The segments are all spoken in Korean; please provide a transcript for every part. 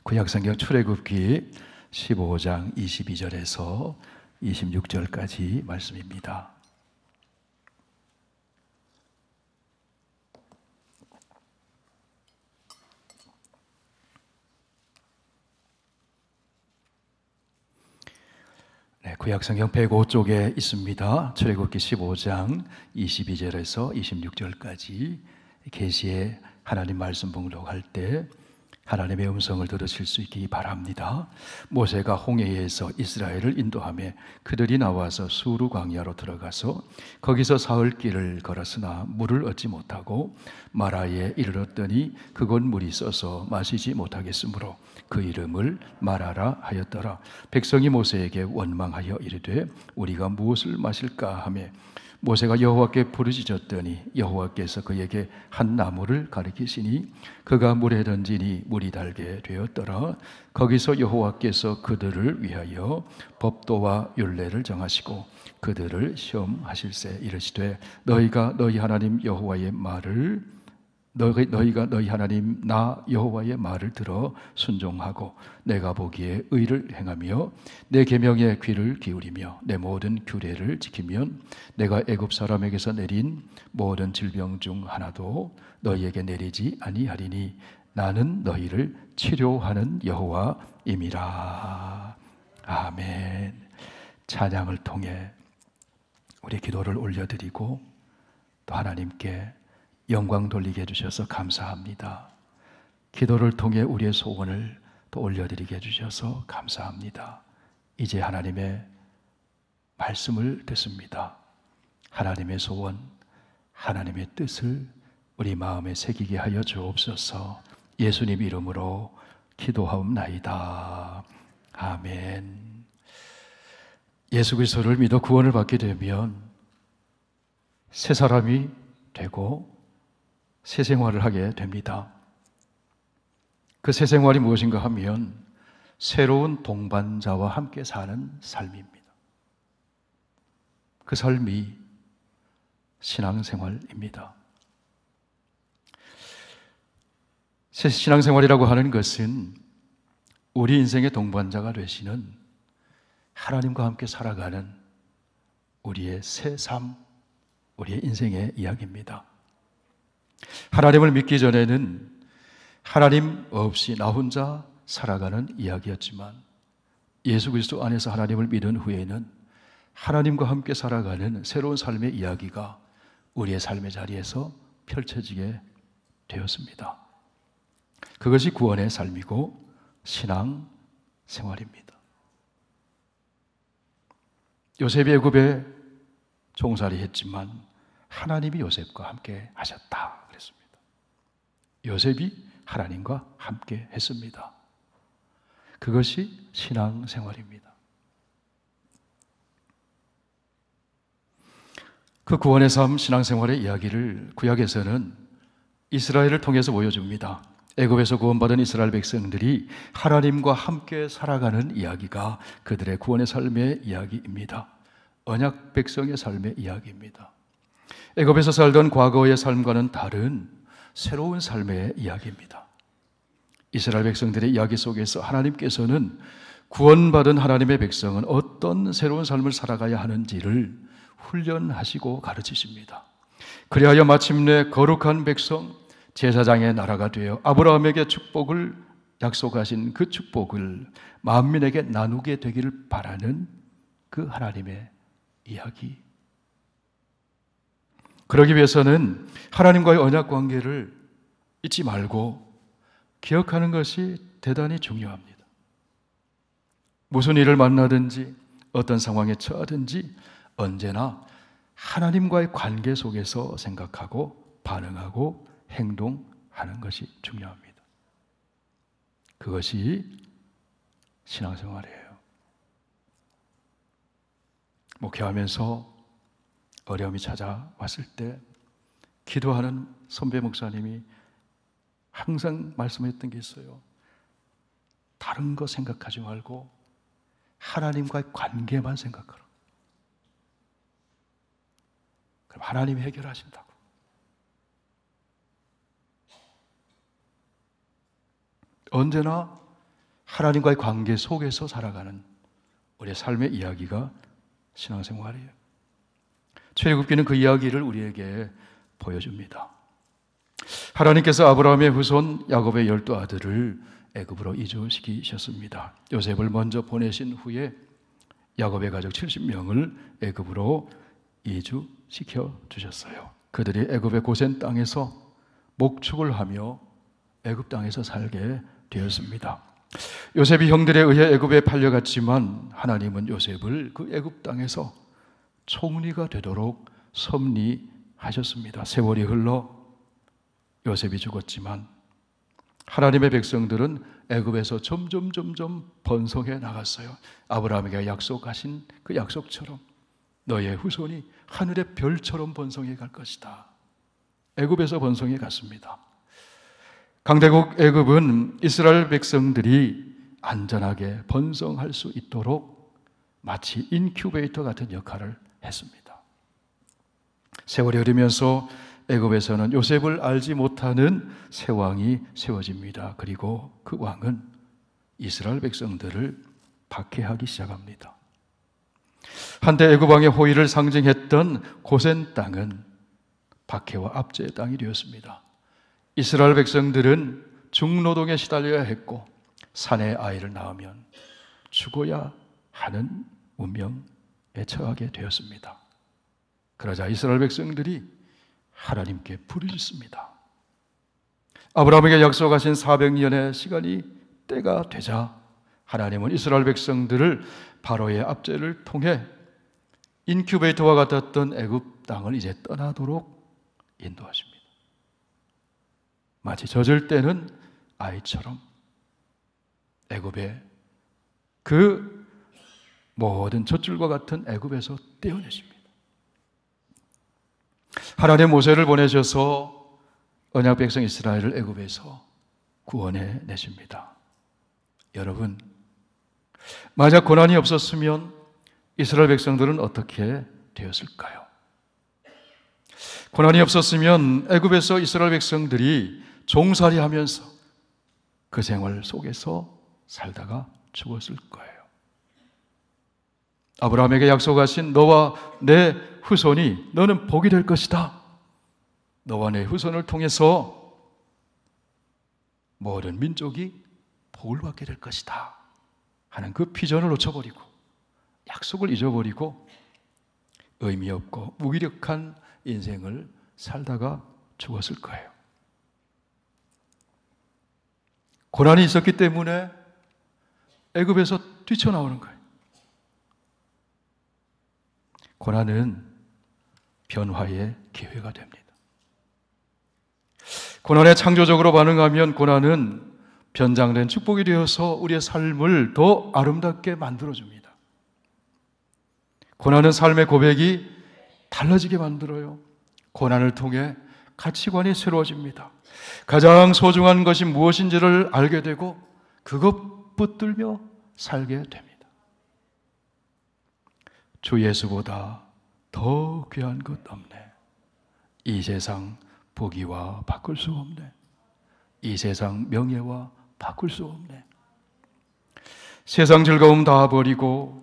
구약성경 출애굽기 15장 22절에서 26절까지 말씀입니다. 구약성경 105쪽에 있습니다. 출애굽기 15장 22절에서 26절까지 계시의 하나님 말씀 봉독할 때 하나님의 음성을 들으실 수 있기 바랍니다. 모세가 홍해에서 이스라엘을 인도하며 그들이 나와서 수르 광야로 들어가서 거기서 사흘 길을 걸었으나 물을 얻지 못하고 마라에 이르렀더니 그곳 물이 써서 마시지 못하겠으므로 그 이름을 마라라 하였더라. 백성이 모세에게 원망하여 이르되 우리가 무엇을 마실까 하며 모세가 여호와께 부르짖었더니 여호와께서 그에게 한 나무를 가리키시니 그가 물에 던지니 물이 달게 되었더라. 거기서 여호와께서 그들을 위하여 법도와 율례를 정하시고 그들을 시험하실세 이르시되 너희가 너희 하나님 여호와의 말을 너희가 너희 하나님 나 여호와의 말을 들어 순종하고 내가 보기에 의를 행하며 내 계명에 귀를 기울이며 내 모든 규례를 지키면 내가 애굽 사람에게서 내린 모든 질병 중 하나도 너희에게 내리지 아니하리니 나는 너희를 치료하는 여호와임이라. 아멘. 찬양을 통해 우리 기도를 올려드리고 또 하나님께 영광 돌리게 해주셔서 감사합니다. 기도를 통해 우리의 소원을 또 올려드리게 해주셔서 감사합니다. 이제 하나님의 말씀을 듣습니다. 하나님의 소원, 하나님의 뜻을 우리 마음에 새기게 하여 주옵소서. 예수님 이름으로 기도하옵나이다. 아멘. 예수 그리스도를 믿어 구원을 받게 되면 새 사람이 되고 새 생활을 하게 됩니다. 그 새 생활이 무엇인가 하면 새로운 동반자와 함께 사는 삶입니다. 그 삶이 신앙생활입니다. 새 신앙생활이라고 하는 것은 우리 인생의 동반자가 되시는 하나님과 함께 살아가는 우리의 새 삶, 우리의 인생의 이야기입니다. 하나님을 믿기 전에는 하나님 없이 나 혼자 살아가는 이야기였지만 예수 그리스도 안에서 하나님을 믿은 후에는 하나님과 함께 살아가는 새로운 삶의 이야기가 우리의 삶의 자리에서 펼쳐지게 되었습니다. 그것이 구원의 삶이고 신앙 생활입니다. 요셉이 애굽에 종살이 했지만 하나님이 요셉과 함께 하셨다 그랬습니다. 요셉이 하나님과 함께 했습니다. 그것이 신앙생활입니다. 그 구원의 삶 신앙생활의 이야기를 구약에서는 이스라엘을 통해서 보여줍니다. 애굽에서 구원받은 이스라엘 백성들이 하나님과 함께 살아가는 이야기가 그들의 구원의 삶의 이야기입니다. 언약 백성의 삶의 이야기입니다. 애굽에서 살던 과거의 삶과는 다른 새로운 삶의 이야기입니다. 이스라엘 백성들의 이야기 속에서 하나님께서는 구원받은 하나님의 백성은 어떤 새로운 삶을 살아가야 하는지를 훈련하시고 가르치십니다. 그리하여 마침내 거룩한 백성, 제사장의 나라가 되어 아브라함에게 축복을 약속하신 그 축복을 만민에게 나누게 되기를 바라는 그 하나님의 이야기. 그러기 위해서는 하나님과의 언약 관계를 잊지 말고 기억하는 것이 대단히 중요합니다. 무슨 일을 만나든지 어떤 상황에 처하든지 언제나 하나님과의 관계 속에서 생각하고 반응하고 행동하는 것이 중요합니다. 그것이 신앙생활이에요. 목회하면서 어려움이 찾아왔을 때 기도하는 선배 목사님이 항상 말씀했던 게 있어요. 다른 거 생각하지 말고 하나님과의 관계만 생각하라. 그럼 하나님이 해결하신다고. 언제나 하나님과의 관계 속에서 살아가는 우리의 삶의 이야기가 신앙생활이에요. 출애굽기는 그 이야기를 우리에게 보여줍니다. 하나님께서 아브라함의 후손 야곱의 12아들을 애굽으로 이주시키셨습니다. 요셉을 먼저 보내신 후에 야곱의 가족 70명을 애굽으로 이주시켜 주셨어요. 그들이 애굽의 고센 땅에서 목축을 하며 애굽 땅에서 살게 되었습니다. 요셉이 형들에 의해 애굽에 팔려갔지만 하나님은 요셉을 그 애굽 땅에서 총리가 되도록 섭리하셨습니다. 세월이 흘러 요셉이 죽었지만 하나님의 백성들은 애굽에서 점점 번성해 나갔어요. 아브라함에게 약속하신 그 약속처럼 너의 후손이 하늘의 별처럼 번성해 갈 것이다. 애굽에서 번성해 갔습니다. 강대국 애굽은 이스라엘 백성들이 안전하게 번성할 수 있도록 마치 인큐베이터 같은 역할을 했습니다. 세월이 흐르면서 애굽에서는 요셉을 알지 못하는 새 왕이 세워집니다. 그리고 그 왕은 이스라엘 백성들을 박해하기 시작합니다. 한때 애굽 왕의 호의를 상징했던 고센 땅은 박해와 압제의 땅이 되었습니다. 이스라엘 백성들은 중노동에 시달려야 했고 사내 아이를 낳으면 죽어야 하는 운명에 처하게 되었습니다. 그러자 이스라엘 백성들이 하나님께 부르짖습니다. 아브라함에게 약속하신 400년의 시간이 때가 되자 하나님은 이스라엘 백성들을 바로의 압제를 통해 인큐베이터와 같았던 애굽 땅을 이제 떠나도록 인도하십니다. 마치 젖을 때는 아이처럼 애굽의 그 모든 젖줄과 같은 애굽에서 떼어내십니다. 하나님 모세를 보내셔서 언약 백성 이스라엘을 애굽에서 구원해 내십니다. 여러분, 만약 고난이 없었으면 이스라엘 백성들은 어떻게 되었을까요? 고난이 없었으면 애굽에서 이스라엘 백성들이 종살이하면서 그 생활 속에서 살다가 죽었을 거예요. 아브라함에게 약속하신 너와 내 후손이 너는 복이 될 것이다. 너와 내 후손을 통해서 모든 민족이 복을 받게 될 것이다 하는 그 비전을 놓쳐버리고 약속을 잊어버리고 의미 없고 무기력한 인생을 살다가 죽었을 거예요. 고난이 있었기 때문에 애굽에서 뛰쳐나오는 거예요. 고난은 변화의 기회가 됩니다. 고난에 창조적으로 반응하면 고난은 변장된 축복이 되어서 우리의 삶을 더 아름답게 만들어줍니다. 고난은 삶의 고백이 달라지게 만들어요. 고난을 통해 가치관이 새로워집니다. 가장 소중한 것이 무엇인지를 알게 되고 그것 붙들며 살게 됩니다. 주 예수보다 더 귀한 것 없네. 이 세상 보기와 바꿀 수 없네. 이 세상 명예와 바꿀 수 없네. 세상 즐거움 다 버리고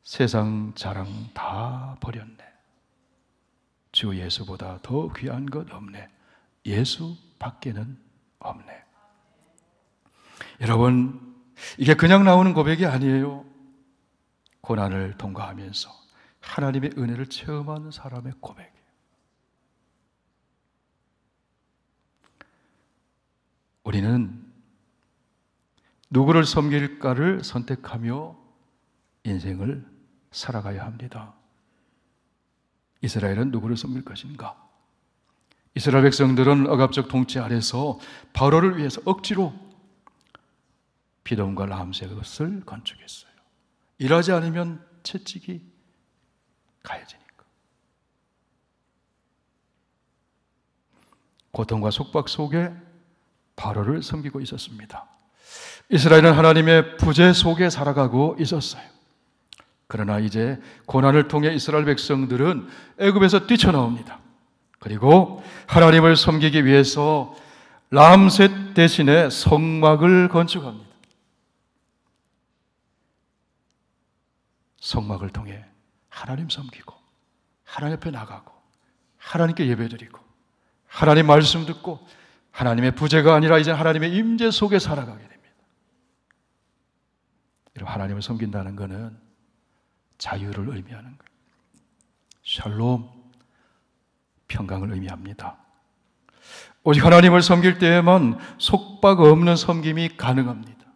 세상 자랑 다 버렸네. 주 예수보다 더 귀한 것 없네. 예수 밖에는 없네. 여러분, 이게 그냥 나오는 고백이 아니에요. 고난을 통과하면서 하나님의 은혜를 체험하는 사람의 고백이에요. 우리는 누구를 섬길까를 선택하며 인생을 살아가야 합니다. 이스라엘은 누구를 섬길 것인가? 이스라엘 백성들은 억압적 통치 아래서 바로를 위해서 억지로 비돔과 람셋을 건축했어요. 일하지 않으면 채찍이 가해지니까. 고통과 속박 속에 바로를 섬기고 있었습니다. 이스라엘은 하나님의 부재 속에 살아가고 있었어요. 그러나 이제 고난을 통해 이스라엘 백성들은 애굽에서 뛰쳐나옵니다. 그리고 하나님을 섬기기 위해서 람셋 대신에 성막을 건축합니다. 성막을 통해 하나님 섬기고 하나님 앞에 나가고 하나님께 예배드리고 하나님 말씀 듣고 하나님의 부재가 아니라 이제 하나님의 임재 속에 살아가게 됩니다. 여러분, 하나님을 섬긴다는 것은 자유를 의미하는 거예요. 샬롬, 평강을 의미합니다. 오직 하나님을 섬길 때에만 속박 없는 섬김이 가능합니다.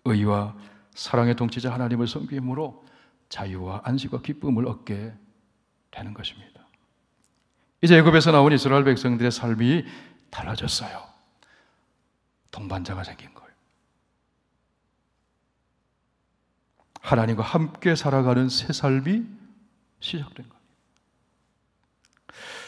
의와 사랑의 통치자 하나님을 섬김으로 자유와 안식과 기쁨을 얻게 되는 것입니다. 이제 애굽에서 나온 이스라엘 백성들의 삶이 달라졌어요. 동반자가 생긴 거예요. 하나님과 함께 살아가는 새 삶이 시작된 겁니다.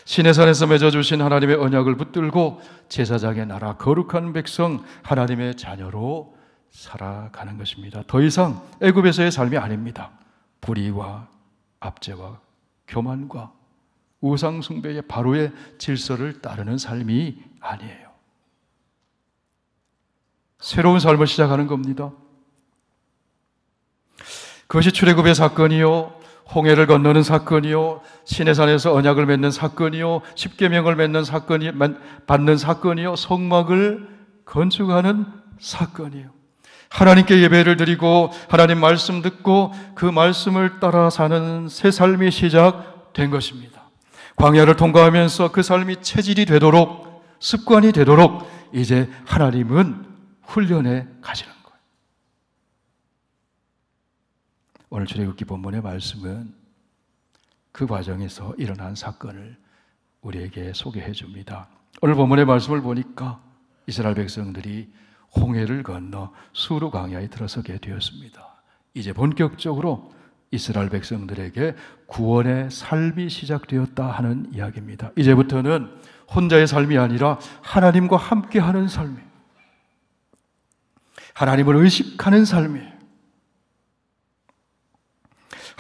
시내산에서 맺어주신 하나님의 언약을 붙들고 제사장의 나라 거룩한 백성 하나님의 자녀로 살아가는 것입니다. 더 이상 애굽에서의 삶이 아닙니다. 불의와 압제와 교만과 우상 숭배의 바로의 질서를 따르는 삶이 아니에요. 새로운 삶을 시작하는 겁니다. 그것이 출애굽의 사건이요, 홍해를 건너는 사건이요, 시내산에서 언약을 맺는 사건이요, 십계명을 받는 사건이요, 성막을 건축하는 사건이요. 하나님께 예배를 드리고 하나님 말씀 듣고 그 말씀을 따라 사는 새 삶이 시작된 것입니다. 광야를 통과하면서 그 삶이 체질이 되도록, 습관이 되도록 이제 하나님은 훈련해 가시는 거예요. 오늘 출애굽기 본문의 말씀은 그 과정에서 일어난 사건을 우리에게 소개해 줍니다. 오늘 본문의 말씀을 보니까 이스라엘 백성들이 홍해를 건너 수르 광야에 들어서게 되었습니다. 이제 본격적으로 이스라엘 백성들에게 구원의 삶이 시작되었다 하는 이야기입니다. 이제부터는 혼자의 삶이 아니라 하나님과 함께하는 삶이에요. 하나님을 의식하는 삶이에요.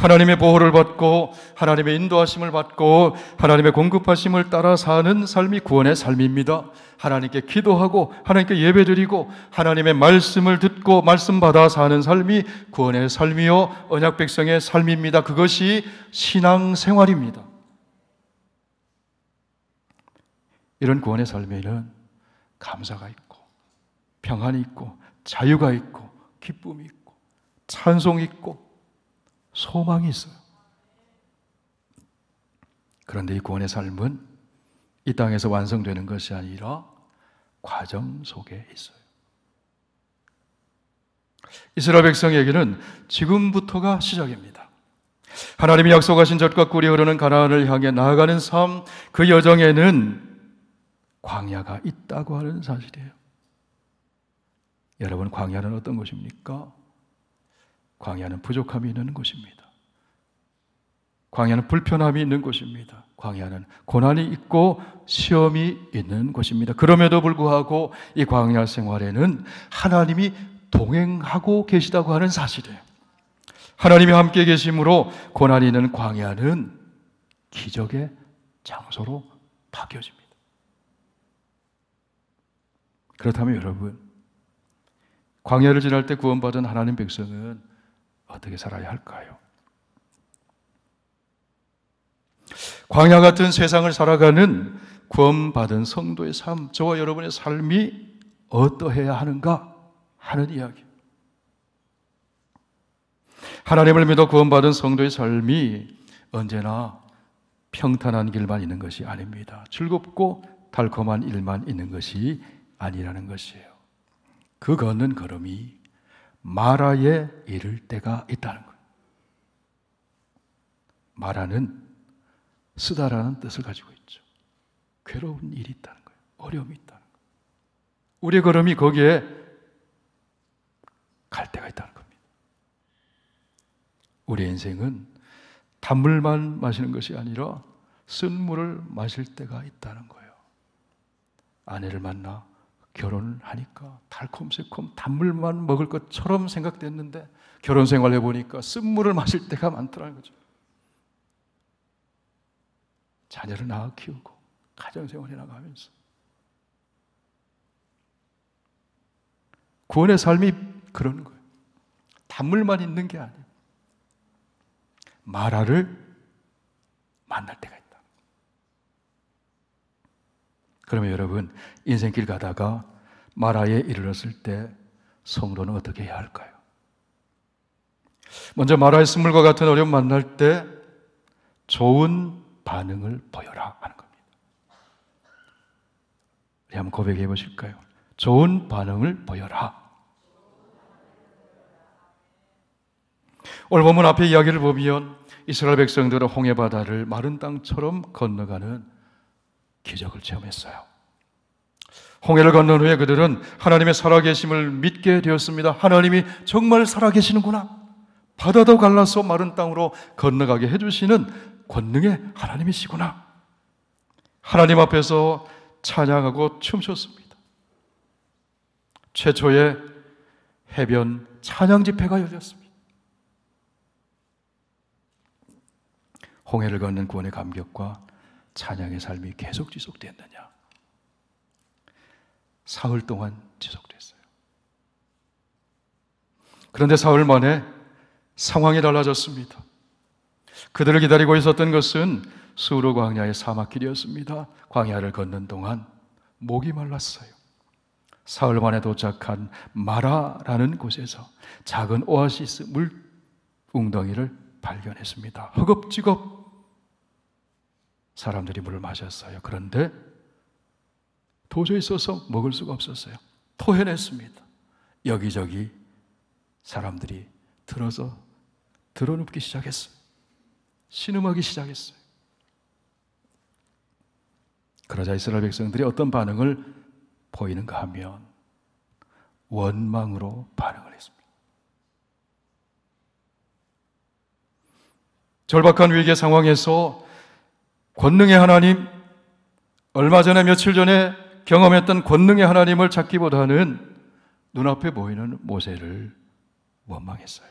하나님의 보호를 받고 하나님의 인도하심을 받고 하나님의 공급하심을 따라 사는 삶이 구원의 삶입니다. 하나님께 기도하고 하나님께 예배드리고 하나님의 말씀을 듣고 말씀 받아 사는 삶이 구원의 삶이요 언약 백성의 삶입니다. 그것이 신앙생활입니다. 이런 구원의 삶에는 감사가 있고 평안이 있고 자유가 있고 기쁨이 있고 찬송이 있고 소망이 있어요. 그런데 이 구원의 삶은 이 땅에서 완성되는 것이 아니라 과정 속에 있어요. 이스라엘 백성에게는 지금부터가 시작입니다. 하나님이 약속하신 젖과 꿀이 흐르는 가나안을 향해 나아가는 삶, 그 여정에는 광야가 있다고 하는 사실이에요. 여러분, 광야는 어떤 곳입니까? 광야는 부족함이 있는 곳입니다. 광야는 불편함이 있는 곳입니다. 광야는 고난이 있고 시험이 있는 곳입니다. 그럼에도 불구하고 이 광야 생활에는 하나님이 동행하고 계시다고 하는 사실이에요. 하나님이 함께 계심으로 고난이 있는 광야는 기적의 장소로 바뀌어집니다. 그렇다면 여러분, 광야를 지날 때 구원받은 하나님 백성은 어떻게 살아야 할까요? 광야 같은 세상을 살아가는 구원받은 성도의 삶, 저와 여러분의 삶이 어떠해야 하는가 하는 이야기. 하나님을 믿어 구원받은 성도의 삶이 언제나 평탄한 길만 있는 것이 아닙니다. 즐겁고 달콤한 일만 있는 것이 아니라는 것이에요. 그 걷는 걸음이 마라에 이를 때가 있다는 거예요. 마라는 쓰다라는 뜻을 가지고 있죠. 괴로운 일이 있다는 거예요. 어려움이 있다는 거예요. 우리의 걸음이 거기에 갈 때가 있다는 겁니다. 우리의 인생은 단물만 마시는 것이 아니라 쓴물을 마실 때가 있다는 거예요. 아내를 만나 결혼을 하니까 달콤새콤 단물만 먹을 것처럼 생각됐는데 결혼 생활 해보니까 쓴물을 마실 때가 많더라는 거죠. 자녀를 낳아 키우고 가정생활해 나가면서 구원의 삶이 그런 거예요. 단물만 있는 게 아니에요. 마라를 만날 때가 있다. 그러면 여러분, 인생길 가다가 마라에 이르렀을 때 성도는 어떻게 해야 할까요? 먼저 마라의 쓴물과 같은 어려움 만날 때 좋은 반응을 보여라 하는 겁니다. 우리 한번 고백해 보실까요? 좋은 반응을 보여라. 오늘 본문 앞에 이야기를 보면 이스라엘 백성들은 홍해 바다를 마른 땅처럼 건너가는 기적을 체험했어요. 홍해를 건넌 후에 그들은 하나님의 살아계심을 믿게 되었습니다. 하나님이 정말 살아계시는구나. 바다도 갈라서 마른 땅으로 건너가게 해주시는 권능의 하나님이시구나. 하나님 앞에서 찬양하고 춤췄습니다. 최초의 해변 찬양 집회가 열렸습니다. 홍해를 걷는 구원의 감격과 찬양의 삶이 계속 지속됐느냐? 사흘 동안 지속됐어요. 그런데 사흘 만에 상황이 달라졌습니다. 그들을 기다리고 있었던 것은 수르 광야의 사막길이었습니다. 광야를 걷는 동안 목이 말랐어요. 사흘 만에 도착한 마라라는 곳에서 작은 오아시스 물 웅덩이를 발견했습니다. 허겁지겁 사람들이 물을 마셨어요. 그런데 도저히 써서 먹을 수가 없었어요. 토해냈습니다. 여기저기 사람들이 들어서 드러눕기 시작했어요. 신음하기 시작했어요. 그러자 이스라엘 백성들이 어떤 반응을 보이는가 하면 원망으로 반응을 했습니다. 절박한 위기의 상황에서 권능의 하나님, 얼마 전에 며칠 전에 경험했던 권능의 하나님을 찾기보다는 눈앞에 보이는 모세를 원망했어요.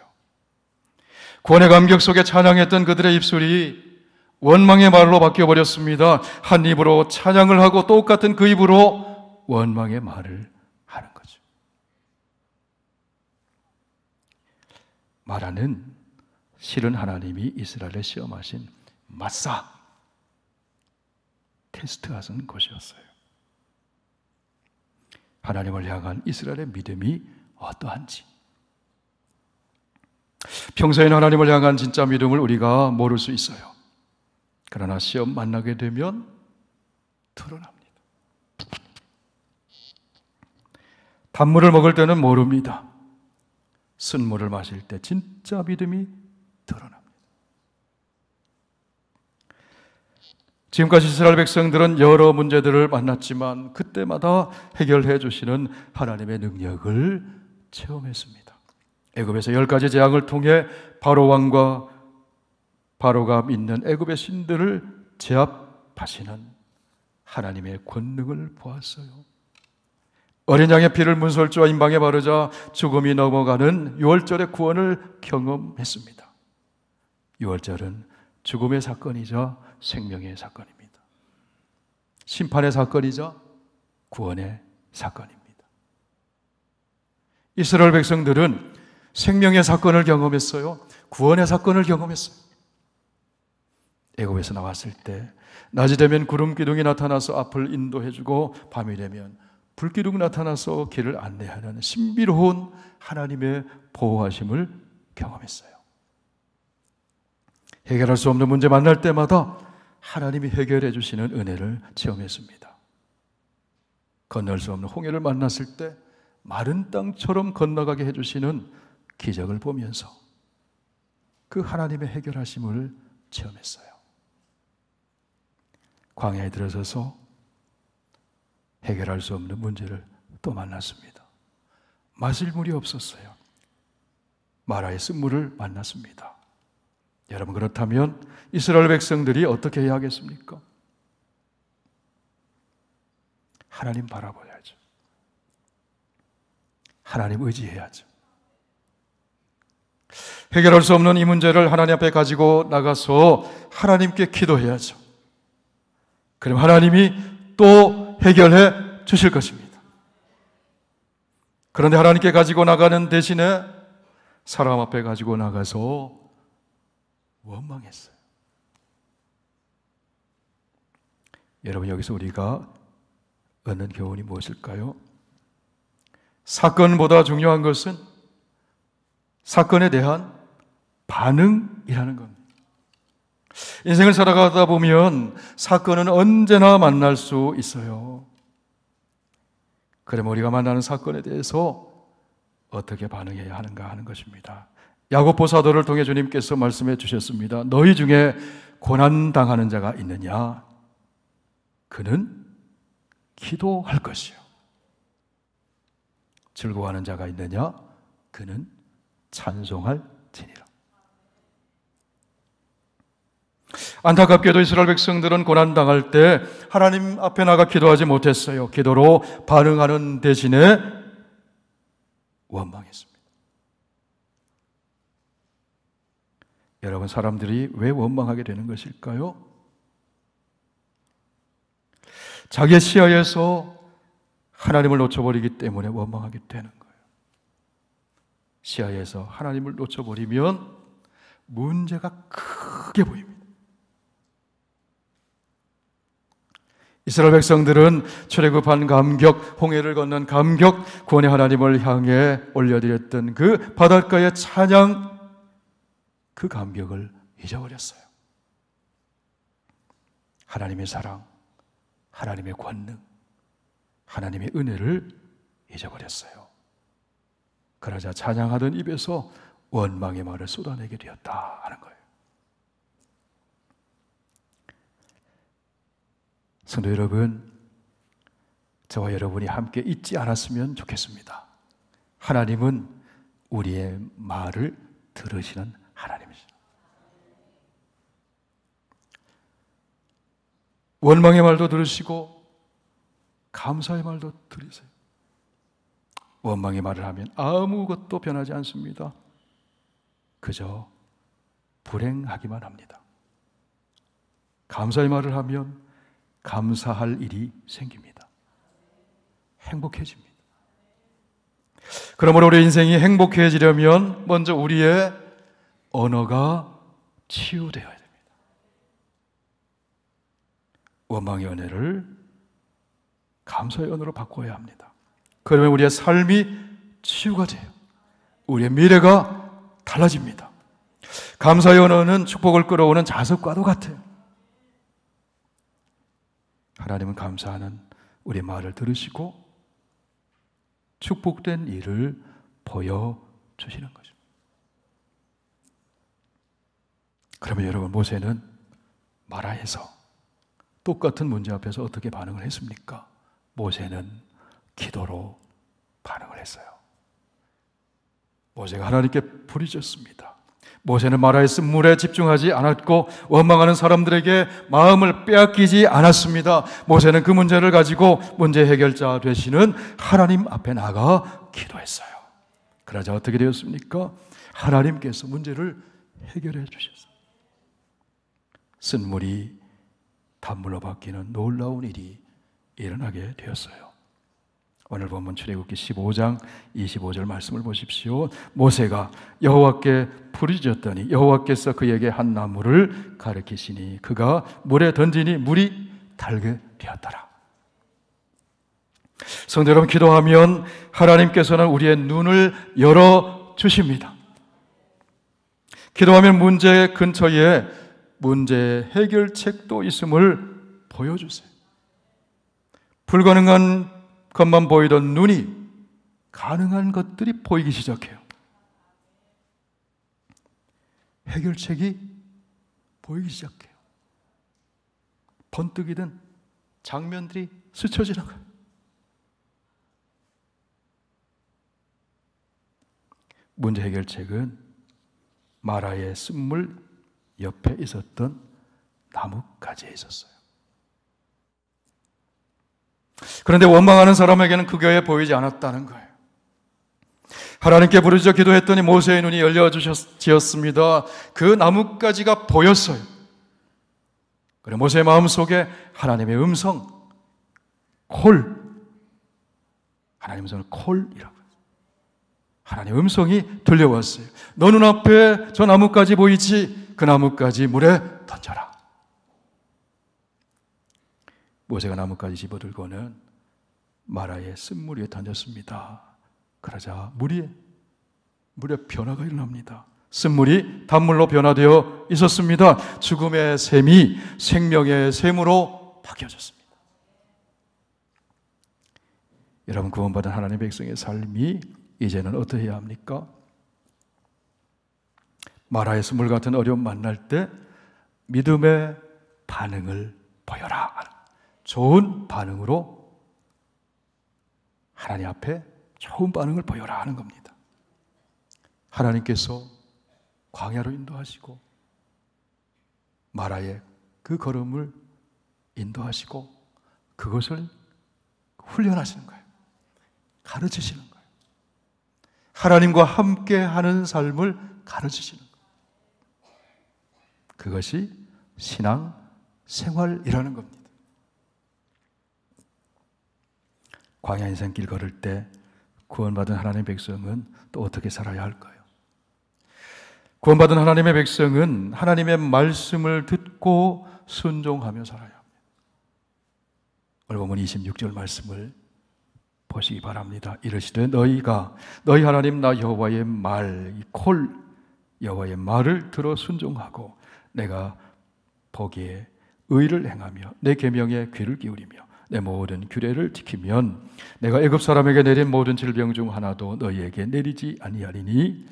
구원의 감격 속에 찬양했던 그들의 입술이 원망의 말로 바뀌어버렸습니다. 한 입으로 찬양을 하고 똑같은 그 입으로 원망의 말을 하는 거죠. 마라는 실은 하나님이 이스라엘에 시험하신 마사, 테스트하신 곳이었어요. 하나님을 향한 이스라엘의 믿음이 어떠한지. 평소에는 하나님을 향한 진짜 믿음을 우리가 모를 수 있어요. 그러나 시험 만나게 되면 드러납니다. 단물을 먹을 때는 모릅니다. 쓴물을 마실 때 진짜 믿음이 드러납니다. 지금까지 이스라엘 백성들은 여러 문제들을 만났지만 그때마다 해결해 주시는 하나님의 능력을 체험했습니다. 애굽에서 10가지 재앙을 통해 바로 왕과 바로가 믿는 애굽의 신들을 제압하시는 하나님의 권능을 보았어요. 어린 양의 피를 문설주와 임방에 바르자 죽음이 넘어가는 유월절의 구원을 경험했습니다. 유월절은 죽음의 사건이자 생명의 사건입니다. 심판의 사건이자 구원의 사건입니다. 이스라엘 백성들은 생명의 사건을 경험했어요. 구원의 사건을 경험했어요. 애굽에서 나왔을 때 낮이 되면 구름 기둥이 나타나서 앞을 인도해주고 밤이 되면 불기둥 나타나서 길을 안내하는 신비로운 하나님의 보호하심을 경험했어요. 해결할 수 없는 문제 만날 때마다 하나님이 해결해 주시는 은혜를 체험했습니다. 건널 수 없는 홍해를 만났을 때 마른 땅처럼 건너가게 해주시는 기적을 보면서 그 하나님의 해결하심을 체험했어요. 광야에 들어서서 해결할 수 없는 문제를 또 만났습니다. 마실 물이 없었어요. 마라의 쓴물을 만났습니다. 여러분, 그렇다면 이스라엘 백성들이 어떻게 해야 하겠습니까? 하나님 바라봐야죠. 하나님 의지해야죠. 해결할 수 없는 이 문제를 하나님 앞에 가지고 나가서 하나님께 기도해야죠. 그럼 하나님이 또 해결해 주실 것입니다. 그런데 하나님께 가지고 나가는 대신에 사람 앞에 가지고 나가서 원망했어요. 여러분, 여기서 우리가 얻는 교훈이 무엇일까요? 사건보다 중요한 것은 사건에 대한 반응이라는 겁니다. 인생을 살아가다 보면 사건은 언제나 만날 수 있어요. 그러면 우리가 만나는 사건에 대해서 어떻게 반응해야 하는가 하는 것입니다. 야고보 사도를 통해 주님께서 말씀해 주셨습니다. 너희 중에 고난당하는 자가 있느냐? 그는 기도할 것이요. 즐거워하는 자가 있느냐? 그는 찬송할지니라. 안타깝게도 이스라엘 백성들은 고난당할 때 하나님 앞에 나가 기도하지 못했어요. 기도로 반응하는 대신에 원망했습니다. 여러분, 사람들이 왜 원망하게 되는 것일까요? 자기의 시야에서 하나님을 놓쳐버리기 때문에 원망하게 되는 거예요. 시야에서 하나님을 놓쳐버리면 문제가 크게 보입니다. 이스라엘 백성들은 출애굽한 감격, 홍해를 건넌 감격, 구원의 하나님을 향해 올려드렸던 그 바닷가의 찬양, 그 감격을 잊어버렸어요. 하나님의 사랑, 하나님의 권능, 하나님의 은혜를 잊어버렸어요. 그러자 찬양하던 입에서 원망의 말을 쏟아내게 되었다 하는 거예요. 성도 여러분, 저와 여러분이 함께 잊지 않았으면 좋겠습니다. 하나님은 우리의 말을 들으시는 하나님이십니다. 원망의 말도 들으시고 감사의 말도 들으세요. 원망의 말을 하면 아무것도 변하지 않습니다. 그저 불행하기만 합니다. 감사의 말을 하면 감사할 일이 생깁니다. 행복해집니다. 그러므로 우리 인생이 행복해지려면 먼저 우리의 언어가 치유되어야 됩니다. 원망의 언어를 감사의 언어로 바꿔야 합니다. 그러면 우리의 삶이 치유가 돼요. 우리의 미래가 달라집니다. 감사의 언어는 축복을 끌어오는 자석과도 같아요. 하나님은 감사하는 우리 말을 들으시고 축복된 일을 보여주시는 거죠. 그러면 여러분, 모세는 마라에서 똑같은 문제 앞에서 어떻게 반응을 했습니까? 모세는 기도로 반응을 했어요. 모세가 하나님께 부르짖었습니다. 모세는 마라의 쓴물에 집중하지 않았고 원망하는 사람들에게 마음을 빼앗기지 않았습니다. 모세는 그 문제를 가지고 문제 해결자 되시는 하나님 앞에 나가 기도했어요. 그러자 어떻게 되었습니까? 하나님께서 문제를 해결해 주셨어요. 쓴물이 단물로 바뀌는 놀라운 일이 일어나게 되었어요. 오늘 본문 출애굽기 15장 25절 말씀을 보십시오. 모세가 여호와께 부르짖었더니 여호와께서 그에게 한 나무를 가리키시니 그가 물에 던지니 물이 달게 되었더라. 성도 여러분, 기도하면 하나님께서는 우리의 눈을 열어주십니다. 기도하면 문제 근처에 문제 해결책도 있음을 보여주세요. 불가능한 것만 보이던 눈이 가능한 것들이 보이기 시작해요. 해결책이 보이기 시작해요. 번뜩이던 장면들이 스쳐 지나가요. 문제 해결책은 마라의 쓴물 옆에 있었던 나뭇가지에 있었어요. 그런데 원망하는 사람에게는 그게 보이지 않았다는 거예요. 하나님께 부르짖어 기도했더니 모세의 눈이 열려지었습니다. 그 나뭇가지가 보였어요. 그래 모세의 마음속에 하나님의 음성, 콜, 하나님의 음성을 콜이라고 해요. 하나님의 음성이 들려왔어요. 너 눈앞에 저 나뭇가지 보이지? 그 나뭇가지 물에 던져라. 모세가 나뭇가지 집어들고는 마라의 쓴물 위에 던졌습니다. 그러자 물에 변화가 일어납니다. 쓴물이 단물로 변화되어 있었습니다. 죽음의 샘이 생명의 샘으로 바뀌어졌습니다. 여러분, 구원받은 하나님의 백성의 삶이 이제는 어떠해야 합니까? 마라의 쓴물 같은 어려움 만날 때 믿음의 반응을 보여라. 좋은 반응으로 하나님 앞에 좋은 반응을 보여라 하는 겁니다. 하나님께서 광야로 인도하시고 마라의 그 걸음을 인도하시고 그것을 훈련하시는 거예요. 가르치시는 거예요. 하나님과 함께 하는 삶을 가르치시는 거예요. 그것이 신앙 생활이라는 겁니다. 광야 인생길 걸을 때 구원받은 하나님의 백성은 또 어떻게 살아야 할까요? 구원받은 하나님의 백성은 하나님의 말씀을 듣고 순종하며 살아야 합니다. 오늘 보면 26절 말씀을 보시기 바랍니다. 이르시되 너희가 너희 하나님 나 여호와의 말, 콜 여호와의 말을 들어 순종하고 내가 보기에 의를 행하며 내 계명에 귀를 기울이며 내 모든 규례를 지키면 내가 애굽 사람에게 내린 모든 질병 중 하나도 너희에게 내리지 아니하리니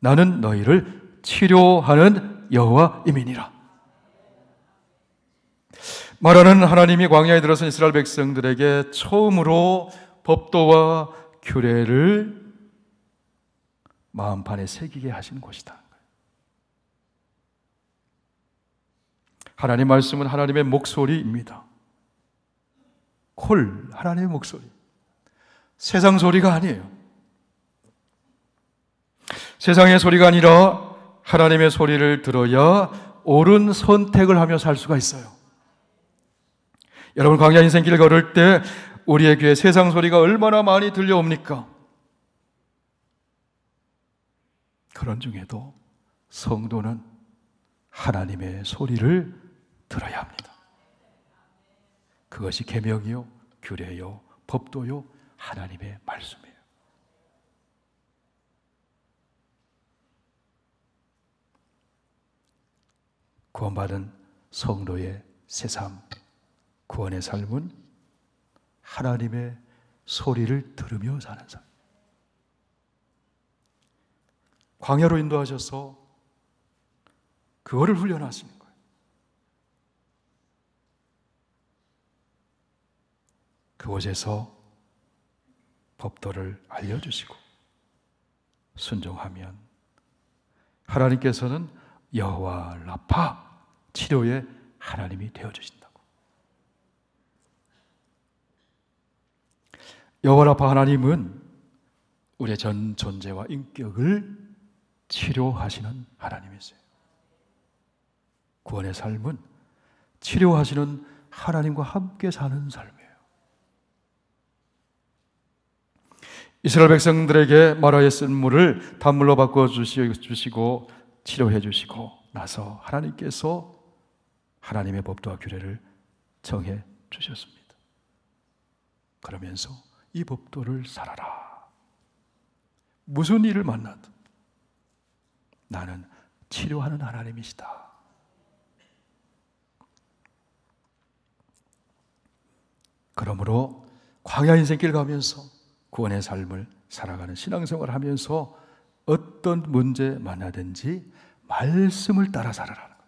나는 너희를 치료하는 여호와임이니라. 말하는 하나님이 광야에 들어선 이스라엘 백성들에게 처음으로 법도와 규례를 마음판에 새기게 하신 곳이다. 하나님 말씀은 하나님의 목소리입니다. 콜, 하나님의 목소리. 세상 소리가 아니에요. 세상의 소리가 아니라 하나님의 소리를 들어야 옳은 선택을 하며 살 수가 있어요. 여러분, 광야 인생길을 걸을 때 우리의 귀에 세상 소리가 얼마나 많이 들려옵니까? 그런 중에도 성도는 하나님의 소리를 들어야 합니다. 그것이 계명이요, 규례요, 법도요, 하나님의 말씀이에요. 구원받은 성도의 새 삶, 구원의 삶은 하나님의 소리를 들으며 사는 삶. 광야로 인도하셔서 그거를 훈련하시는 거예요. 그곳에서 법도를 알려주시고 순종하면 하나님께서는 여호와 라파, 치료의 하나님이 되어주신다고. 여호와 라파 하나님은 우리의 전 존재와 인격을 치료하시는 하나님이세요. 구원의 삶은 치료하시는 하나님과 함께 사는 삶이에요. 이스라엘 백성들에게 마라의 쓴물을 단물로 바꿔 주시고 치료해 주시고 나서 하나님께서 하나님의 법도와 규례를 정해 주셨습니다. 그러면서 이 법도를 살아라. 무슨 일을 만나든 나는 치료하는 하나님이시다. 그러므로 광야 인생길 가면서 구원의 삶을 살아가는 신앙생활을 하면서 어떤 문제 만나든지 말씀을 따라 살아라는 겁니다.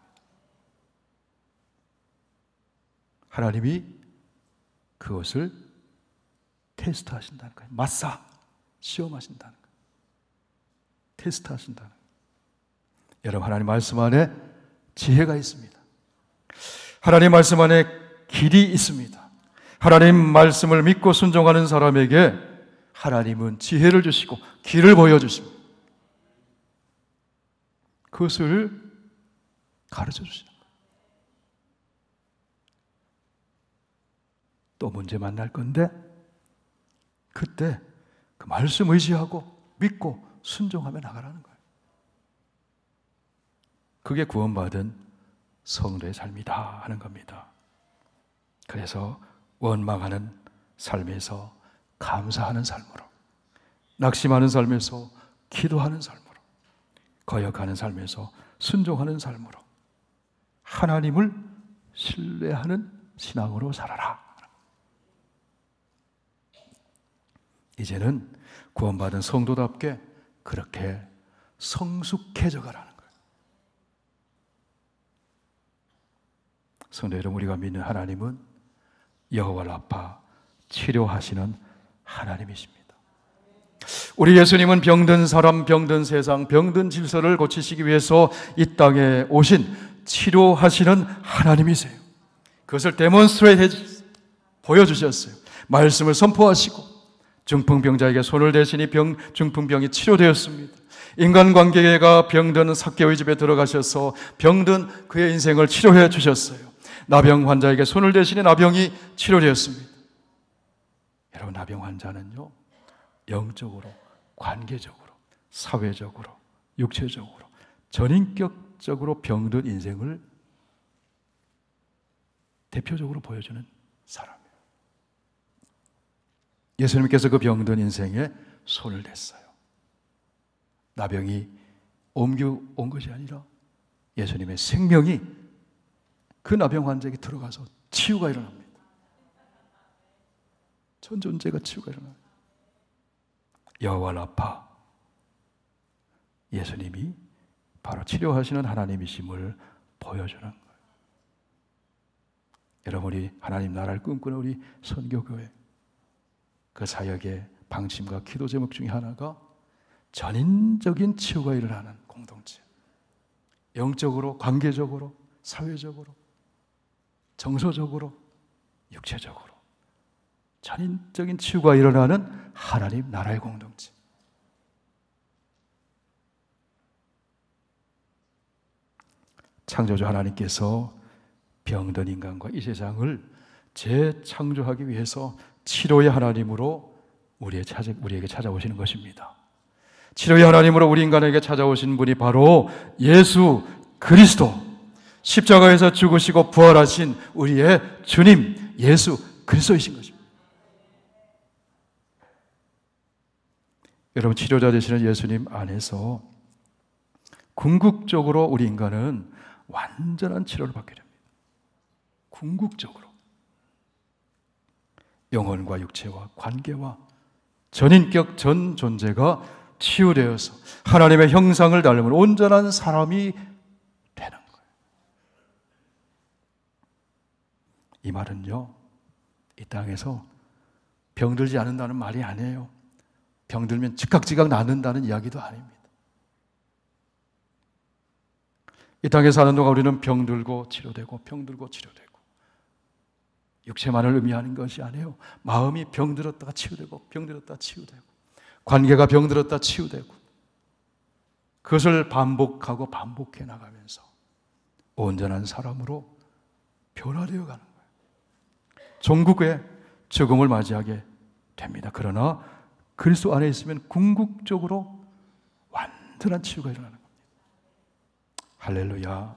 하나님이 그것을 테스트하신다는 거예요. 맞사 시험하신다는 거예요. 테스트하신다는 거예요. 여러분, 하나님 말씀 안에 지혜가 있습니다. 하나님 말씀 안에 길이 있습니다. 하나님 말씀을 믿고 순종하는 사람에게 하나님은 지혜를 주시고 길을 보여주십니다. 그것을 가르쳐 주시는 거예요. 또 문제 만날 건데 그때 그 말씀 의지하고 믿고 순종하며 나가라는 거예요. 그게 구원받은 성도의 삶이다 하는 겁니다. 그래서 원망하는 삶에서 감사하는 삶으로, 낙심하는 삶에서 기도하는 삶으로, 거역하는 삶에서 순종하는 삶으로, 하나님을 신뢰하는 신앙으로 살아라. 이제는 구원받은 성도답게 그렇게 성숙해져 가라는 거예요. 성도 여러분, 우리가 믿는 하나님은 여호와 라파, 치료하시는 하나님이십니다. 우리 예수님은 병든 사람, 병든 세상, 병든 질서를 고치시기 위해서 이 땅에 오신 치료하시는 하나님이세요. 그것을 데몬스트레이트 보여주셨어요. 말씀을 선포하시고 중풍병자에게 손을 대시니 중풍병이 치료되었습니다. 인간관계가 병든 삭개오의 집에 들어가셔서 병든 그의 인생을 치료해 주셨어요. 나병 환자에게 손을 대시니 나병이 치료되었습니다. 여러분, 나병 환자는요, 영적으로, 관계적으로, 사회적으로, 육체적으로, 전인격적으로 병든 인생을 대표적으로 보여주는 사람이에요. 예수님께서 그 병든 인생에 손을 댔어요. 나병이 옮겨온 것이 아니라 예수님의 생명이 그 나병 환자에게 들어가서 치유가 일어납니다. 전 존재가 치유가 일어나요. 여호와 라파, 예수님이 바로 치료하시는 하나님이심을 보여주는 거예요. 여러분이 하나님 나라를 꿈꾸는 우리 선교교회, 그 사역의 방침과 기도 제목 중에 하나가 전인적인 치유가 일어나는 공동체, 영적으로, 관계적으로, 사회적으로, 정서적으로, 육체적으로 전인적인 치유가 일어나는 하나님 나라의 공동체. 창조주 하나님께서 병든 인간과 이 세상을 재창조하기 위해서 치료의 하나님으로 우리에게 찾아오시는 것입니다. 치료의 하나님으로 우리 인간에게 찾아오신 분이 바로 예수 그리스도, 십자가에서 죽으시고 부활하신 우리의 주님 예수 그리스도이신 것입니다. 여러분, 치료자 되시는 예수님 안에서 궁극적으로 우리 인간은 완전한 치료를 받게 됩니다. 궁극적으로 영혼과 육체와 관계와 전인격 전 존재가 치유되어서 하나님의 형상을 닮은 온전한 사람이 되는 거예요. 이 말은요, 이 땅에서 병들지 않는다는 말이 아니에요. 병들면 즉각 낫는다는 이야기도 아닙니다. 이 땅에 사는 동안 우리는 병들고 치료되고 병들고 치료되고, 육체만을 의미하는 것이 아니에요. 마음이 병들었다가 치유되고 병들었다가 치유되고, 관계가 병들었다 치유되고, 그것을 반복하고 반복해 나가면서 온전한 사람으로 변화되어 가는 거예요. 종국의 죽음을 맞이하게 됩니다. 그러나 그리스도 안에 있으면 궁극적으로 완전한 치유가 일어나는 겁니다. 할렐루야.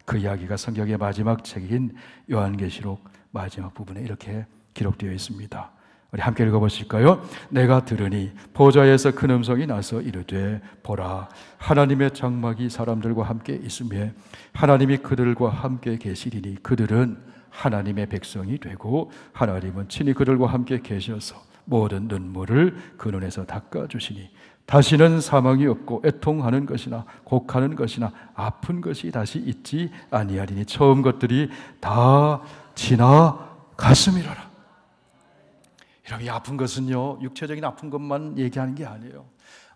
그 이야기가 성경의 마지막 책인 요한계시록 마지막 부분에 이렇게 기록되어 있습니다. 우리 함께 읽어보실까요? 내가 들으니 보좌에서 큰 음성이 나서 이르되 보라, 하나님의 장막이 사람들과 함께 있으며 하나님이 그들과 함께 계시리니 그들은 하나님의 백성이 되고 하나님은 친히 그들과 함께 계셔서 모든 눈물을 그 눈에서 닦아주시니 다시는 사망이 없고 애통하는 것이나 곡하는 것이나 아픈 것이 다시 있지 아니하리니 처음 것들이 다 지나갔음이로라. 여러분, 이 아픈 것은요, 육체적인 아픈 것만 얘기하는 게 아니에요.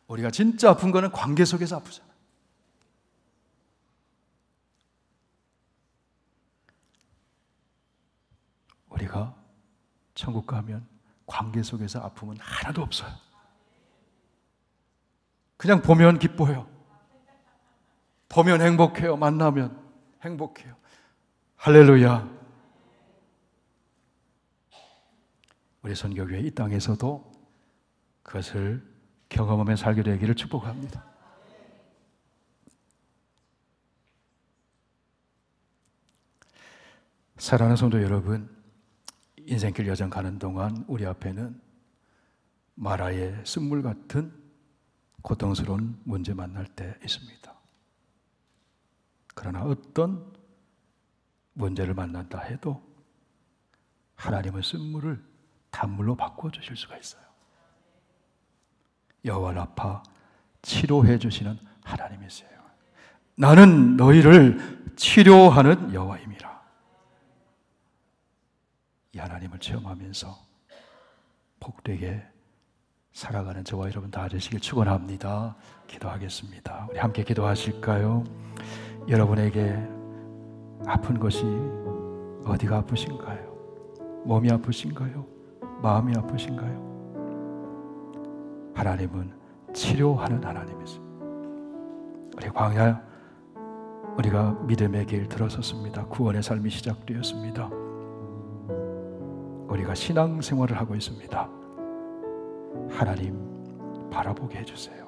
우리가 진짜 아픈 거는 관계 속에서 아프잖아요. 우리가 천국 가면 관계 속에서 아픔은 하나도 없어요. 그냥 보면 기뻐해요. 보면 행복해요. 만나면 행복해요. 할렐루야. 우리 선교교회 이 땅에서도 그것을 경험하며 살게 되기를 축복합니다. 사랑하는 성도 여러분, 인생길 여정 가는 동안 우리 앞에는 마라의 쓴물 같은 고통스러운 문제 만날 때 있습니다. 그러나 어떤 문제를 만난다 해도 하나님은 쓴물을 단물로 바꾸어 주실 수가 있어요. 여호와 라파, 치료해 주시는 하나님이세요. 나는 너희를 치료하는 여호와임이라. 이 하나님을 체험하면서 복되게 살아가는 저와 여러분 다 되시길 축원합니다. 기도하겠습니다. 우리 함께 기도하실까요? 여러분에게 아픈 것이 어디가 아프신가요? 몸이 아프신가요? 마음이 아프신가요? 하나님은 치료하는 하나님이세요. 우리 광야, 우리가 믿음의 길 들어섰습니다. 구원의 삶이 시작되었습니다. 우리가 신앙생활을 하고 있습니다. 하나님 바라보게 해주세요.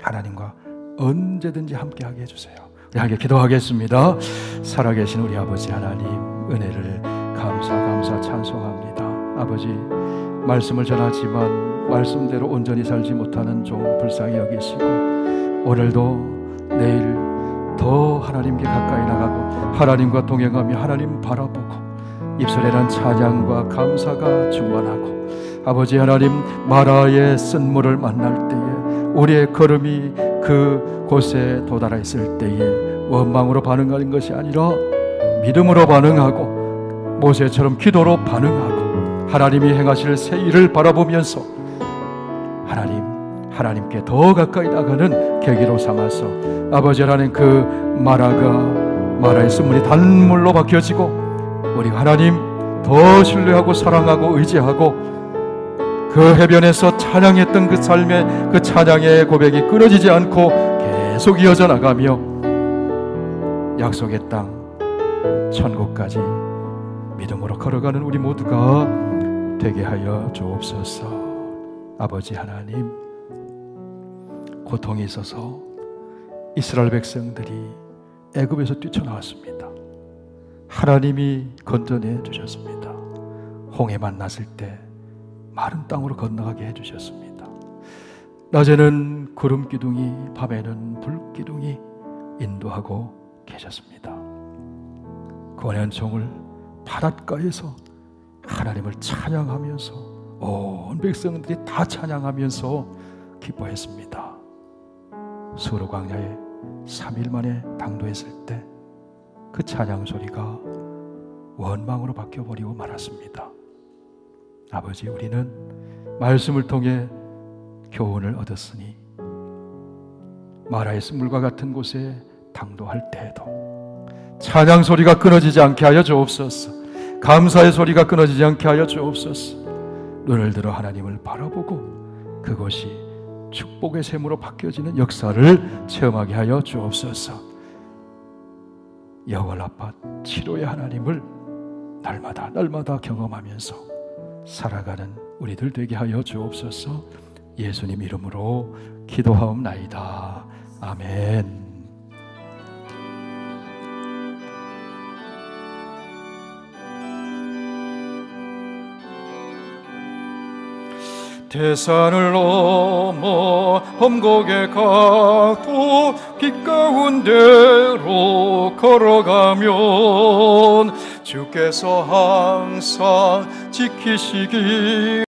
하나님과 언제든지 함께하게 해주세요. 우리 함께 기도하겠습니다. 살아계신 우리 아버지 하나님, 은혜를 감사 찬송합니다. 아버지, 말씀을 전하지만 말씀대로 온전히 살지 못하는 종 불쌍히 여기시고, 오늘도 내일 더 하나님께 가까이 나가고 하나님과 동행하며 하나님 바라보고 입술에는 찬양과 감사가 충만하고, 아버지 하나님, 마라의 쓴물을 만날 때에 우리의 걸음이 그 곳에 도달하 있을 때에 원망으로 반응하는 것이 아니라 믿음으로 반응하고 모세처럼 기도로 반응하고 하나님이 행하실 새 일을 바라보면서 하나님께 더 가까이 나가는 계기로 삼아서 아버지 하나님, 그 마라의 쓴물이 단물로 바뀌어지고 우리 하나님 더 신뢰하고 사랑하고 의지하고 그 해변에서 찬양했던 그 삶의 그 찬양의 고백이 끊어지지 않고 계속 이어져 나가며 약속의 땅 천국까지 믿음으로 걸어가는 우리 모두가 되게 하여 주옵소서. 아버지 하나님, 고통이 있어서 이스라엘 백성들이 애굽에서 뛰쳐나왔습니다. 하나님이 건져내 주셨습니다. 홍해 만났을 때 마른 땅으로 건너가게 해주셨습니다. 낮에는 구름 기둥이, 밤에는 불 기둥이 인도하고 계셨습니다. 구원의 종을 바닷가에서 하나님을 찬양하면서 온 백성들이 다 찬양하면서 기뻐했습니다. 수르 광야에 3일 만에 당도했을 때 그 찬양 소리가 원망으로 바뀌어버리고 말았습니다. 아버지, 우리는 말씀을 통해 교훈을 얻었으니 마라의 쓴물과 같은 곳에 당도할 때에도 찬양 소리가 끊어지지 않게 하여 주옵소서. 감사의 소리가 끊어지지 않게 하여 주옵소서. 눈을 들어 하나님을 바라보고 그것이 축복의 샘으로 바뀌어지는 역사를 체험하게 하여 주옵소서. 여호와 라파, 치료의 하나님을 날마다 경험하면서 살아가는 우리들 되게 하여 주옵소서. 예수님 이름으로 기도하옵나이다. 아멘. 대산을 넘어 험곡의 각도 빛 가운데로 걸어가면 주께서 항상 지키시기